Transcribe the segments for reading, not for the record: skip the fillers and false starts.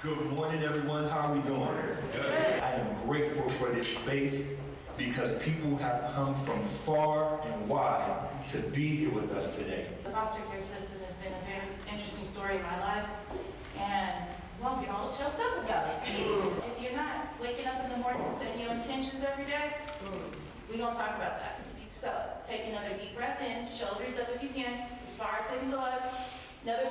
Good morning, everyone. How are we doing? Good. I am grateful for this space because people have come from far and wide to be here with us today. The foster care system has been a very interesting story in my life, and you won't get all choked up about it. If you're not waking up in the morning and setting your intentions every day, we're going to talk about that. So take another deep breath in, shoulders up if you can, as far as they can go up. Another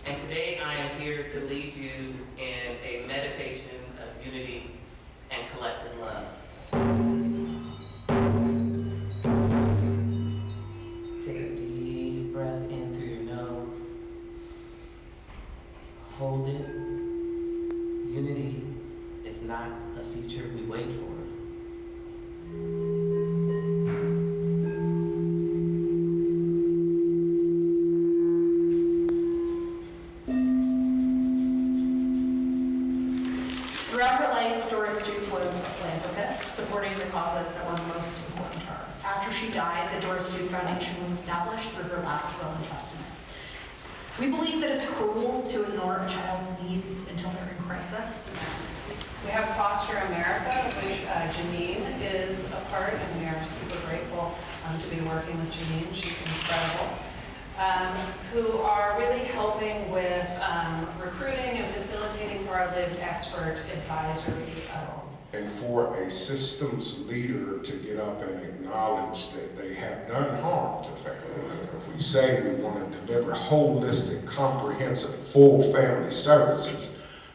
And today I am here to lead you in a meditation of unity and collective love. Take a deep breath in through your nose. Hold it. Unity is not a future we wait for. Throughout her life, Doris Duke was a philanthropist, supporting the causes that were most important to her. After she died, the Doris Duke Foundation was established through her last will and testament. We believe that it's cruel to ignore a child's needs until they're in crisis. We have Foster America, which Janine is a part, and we are super grateful to be working with Janine. She's incredible. Who are really helping with recruiting and facilitating for our lived expert advisory. And for a systems leader to get up and acknowledge that they have done harm to families. If we say we want to deliver holistic, comprehensive, full family services,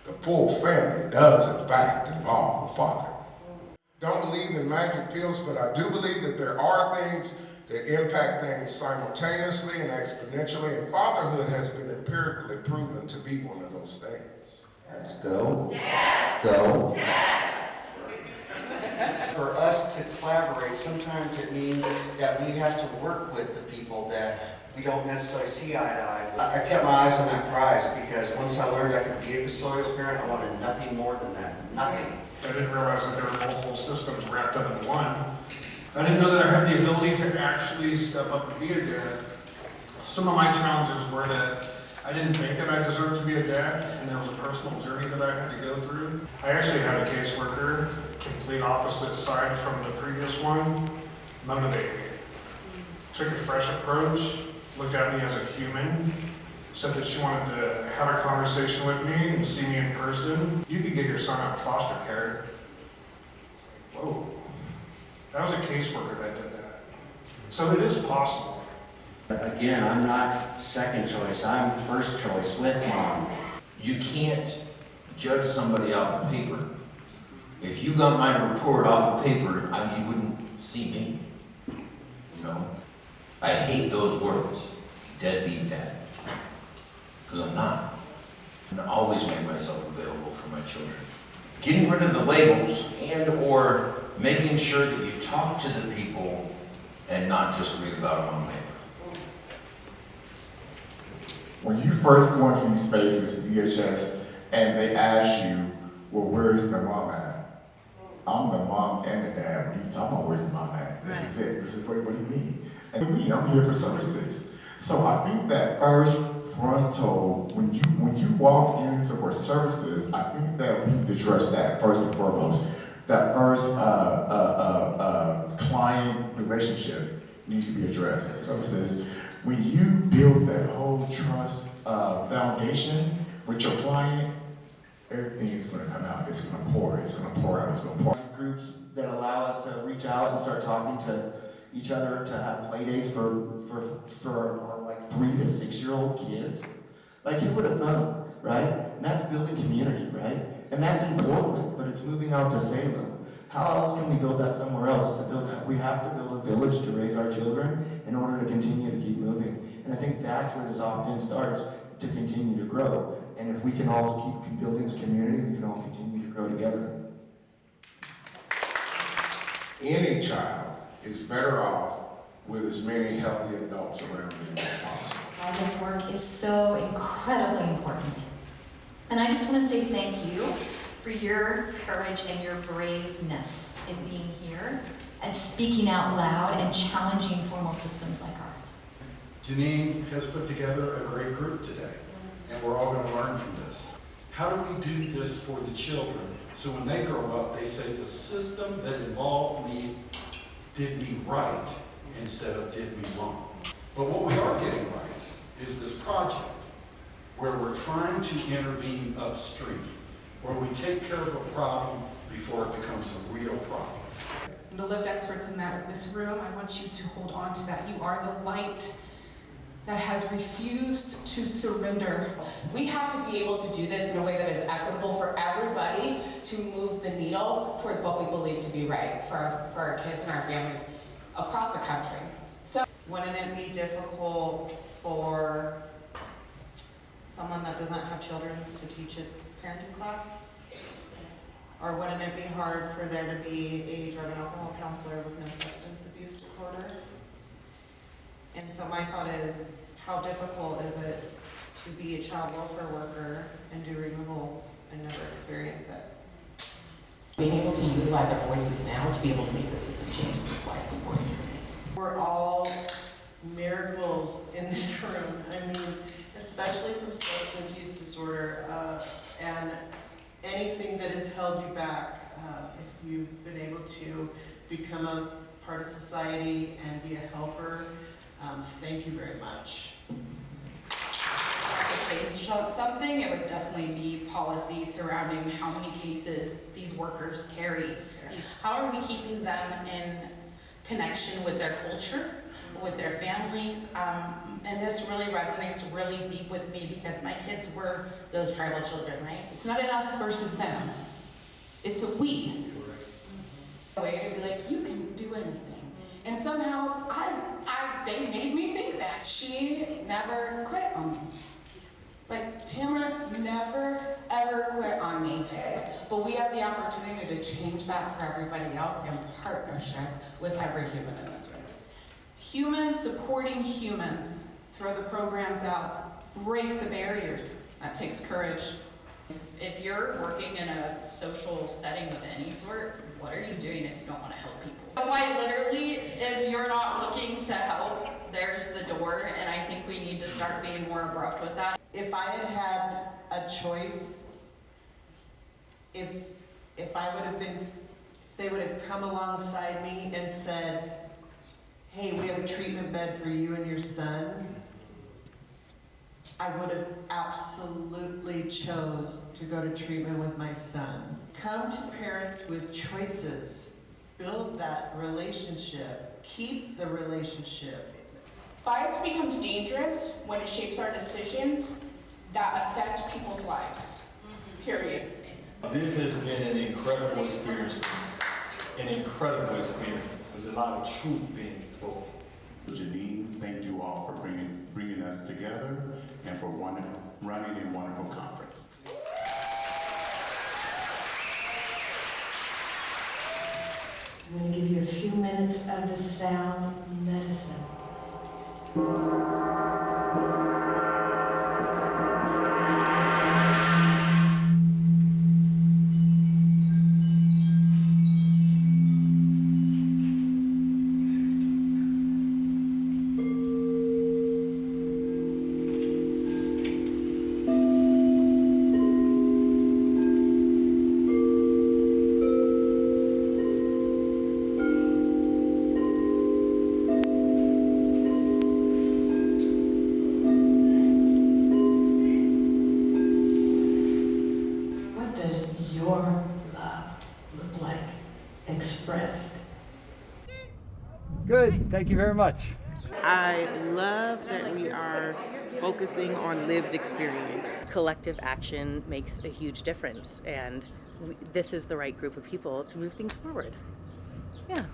the full family does in fact involve the father. Don't believe in magic pills, but I do believe that there are things that impact things simultaneously and exponentially, and fatherhood has been empirically proven to be one of those things. Let's go. Yes. Go. Yes. For us to collaborate, sometimes it means that we have to work with the people that we don't necessarily see eye to eye with. I kept my eyes on that prize because once I learned I could be a custodial parent, I wanted nothing more than that. Nothing. I didn't realize that there were multiple systems wrapped up in one. I didn't know that I had the ability to actually step up and be a dad. Some of my challenges were that I didn't think that I deserved to be a dad, and there was a personal journey that I had to go through. I actually had a caseworker, complete opposite side from the previous one, motivated me. Took a fresh approach, looked at me as a human, said that she wanted to have a conversation with me and see me in person. You could get your son out of foster care. Whoa. That was a caseworker that did that. So it is possible. Again, I'm not second choice, I'm first choice with mom. You can't judge somebody off of paper. If you got my report off of paper, you wouldn't see me. You know? I hate those words, deadbeat dad. Because I'm not. I always make myself available for my children. Getting rid of the labels and or making sure that you talk to the people and not just read about them on paper. When you first go into these spaces, DHS, and they ask you, well, where's the mom at? I'm the mom and the dad. What are you talking about? Where's the mom at? This is it. This is what do you mean? And me, I'm here for services. So I think that first frontal, when you walk into our services, I think that we need to address that first and foremost. That first client relationship needs to be addressed. Services. When you build that whole trust foundation with your client, everything is going to come out. It's going to pour. It's going to pour out. It's going to pour. Groups that allow us to reach out and start talking to each other, to have play dates for our like 3 to 6 year old kids. Like, who would have thought, right? And that's building community, right? And that's in Portland, but it's moving out to Salem. How else can we build that somewhere else to build that? We have to build a village to raise our children in order to continue to keep moving. And I think that's where this opt-in starts, to continue to grow. And if we can all keep building this community, we can all continue to grow together. Any child is better off with as many healthy adults around them as possible. All this work is so incredibly important. And I just want to say thank you for your courage and your braveness in being here and speaking out loud and challenging formal systems like ours. Janine has put together a great group today, and we're all going to learn from this. How do we do this for the children so when they grow up, they say the system that involved me did me right instead of did me wrong? But what we are getting right is this project where we're trying to intervene upstream, where we take care of a problem before it becomes a real problem. The lived experts in this room, I want you to hold on to that. You are the light that has refused to surrender. We have to be able to do this in a way that is equitable for everybody to move the needle towards what we believe to be right for our kids and our families across the country. So, wouldn't it be difficult for someone that doesn't have children to teach a parenting class? Or wouldn't it be hard for there to be a drug and alcohol counselor with no substance abuse disorder? And so my thought is, how difficult is it to be a child welfare worker and do removals and never experience it? Being able to utilize our voices now to be able to make the system change is why it's important. We're all miracles in this room. I mean, especially from substance use disorder and anything that has held you back. If you've been able to become a part of society and be a helper, thank you very much. To change something, it would definitely be policy surrounding how many cases these workers carry. How are we keeping them in connection with their culture, with their families? And this really resonates really deep with me because my kids were those tribal children, right? It's not an us versus them. It's a we. A way to be like, you can do anything. And somehow, they made me think that. She never quit on me. Like, Tamara never, ever quit on me. But we have the opportunity to change that for everybody else in partnership with every human in this room. Humans supporting humans. Throw the programs out. Break the barriers. That takes courage. If you're working in a social setting of any sort, what are you doing if you don't want to help people? Quite literally, if you're not looking to help, there's the door, and I think we need to start being more abrupt with that. If I had had a choice, if they would have come alongside me and said, hey, we have a treatment bed for you and your son, I would have absolutely chose to go to treatment with my son. Come to parents with choices. Build that relationship. Keep the relationship. Bias becomes dangerous when it shapes our decisions that affect people's lives, period. This has been an incredible experience for me, an incredible experience. There's a lot of truth being spoken. Janine, thank you all for bringing us together and for running a wonderful conference. I'm going to give you a few minutes of the sound medicine. Expressed. Good, thank you very much. I love that we are focusing on lived experience. Collective action makes a huge difference, and this is the right group of people to move things forward. Yeah.